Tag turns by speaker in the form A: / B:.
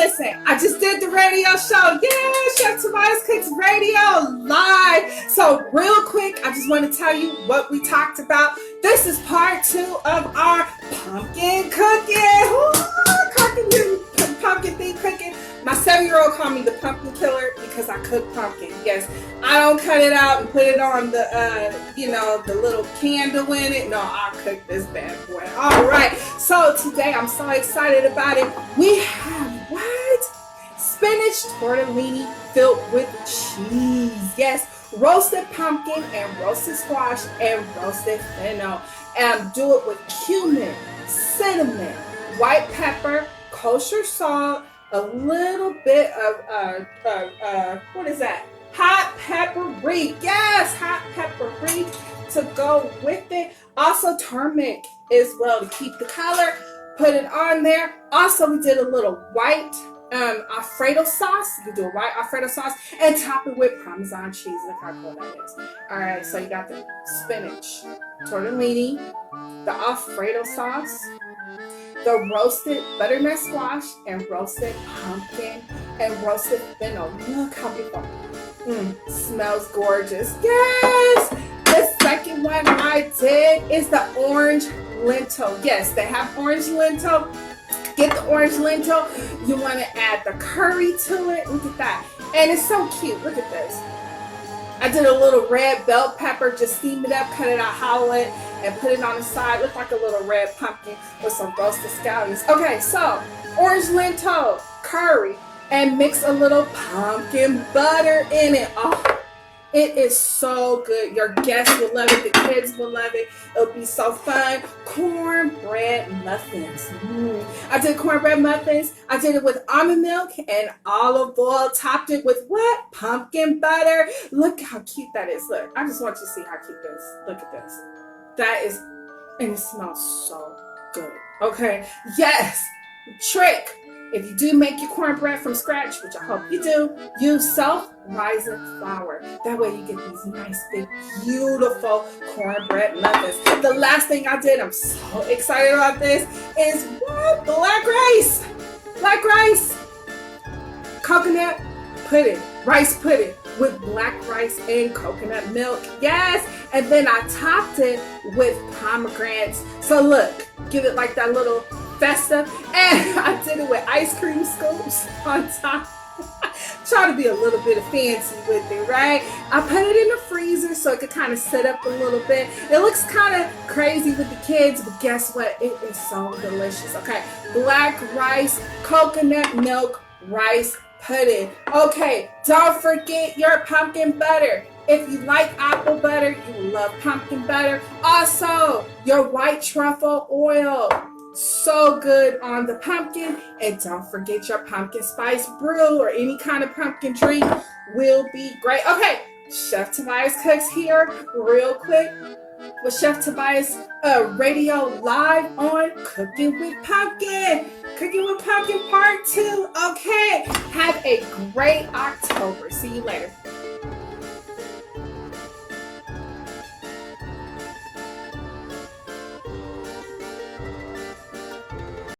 A: listen, I just did the radio show. Yeah, Chef Tobias Cooks Radio live. So real quick, I just want to tell you what we talked about. This is part 2 of our pumpkin cooking. Pumpkin thing cooking. My 7-year-old called me the pumpkin killer because I cook pumpkin. Yes, I don't cut it out and put it on the, the little candle in it. No, I cook this bad boy. All right, so today I'm so excited about it. We have what? Spinach tortellini filled with cheese. Yes, roasted pumpkin and roasted squash and roasted fennel. And do it with cumin, cinnamon, white pepper, kosher salt, a little bit of what is that? Hot pepper-rique. Yes, hot pepper-rique to go with it. Also turmeric as well to keep the color. Put it on there. Also, we did a little white Alfredo sauce. You can do a white Alfredo sauce and top it with Parmesan cheese. Look how cool that is. All right, so you got the spinach tortellini, the Alfredo sauce, the roasted butternut squash and roasted pumpkin and roasted fennel. Look how beautiful. Smells gorgeous. Yes! The second one I did is the orange lentil. Yes, they have orange lentil. Get the orange lentil. You want to add the curry to it. Look at that. And it's so cute. Look at this. I did a little red bell pepper, just steam it up, cut it out, hollow it, and put it on the side. Look like a little red pumpkin with some roasted scallions. Okay, so orange lentil, curry, and mix a little pumpkin butter in it. Oh, it is so good. Your guests will love it. The kids will love it. It'll be so fun. Cornbread muffins. I did cornbread muffins. I did it with almond milk and olive oil. Topped it with what? Pumpkin butter. Look how cute that is. Look, I just want you to see how cute this. Look at this. That is, and it smells so good. Okay. Yes. Trick. If you do make your cornbread from scratch, which I hope you do, use self-rising flour. That way you get these nice, big, beautiful cornbread muffins. The last thing I did, I'm so excited about this, is what? Black rice. Black rice. Coconut pudding. Rice pudding with black rice and coconut milk. Yes. And then I topped it with pomegranates. So look, give it like that little festive, and I did it with ice cream scoops on top. Try to be a little bit fancy with it, right? I put it in the freezer so it could kind of sit up a little bit. It looks kind of crazy with the kids, but guess what? It is so delicious. Okay, black rice, coconut milk, rice pudding. Okay, don't forget your pumpkin butter. If you like apple butter, you love pumpkin butter. Also, your white truffle oil. So good on the pumpkin. And don't forget your pumpkin spice brew or any kind of pumpkin drink will be great. Okay, Chef Tobias Cooks here real quick with Chef Tobias Radio live on Cooking with Pumpkin. Cooking with Pumpkin Part 2. Okay, have a great October. See you later.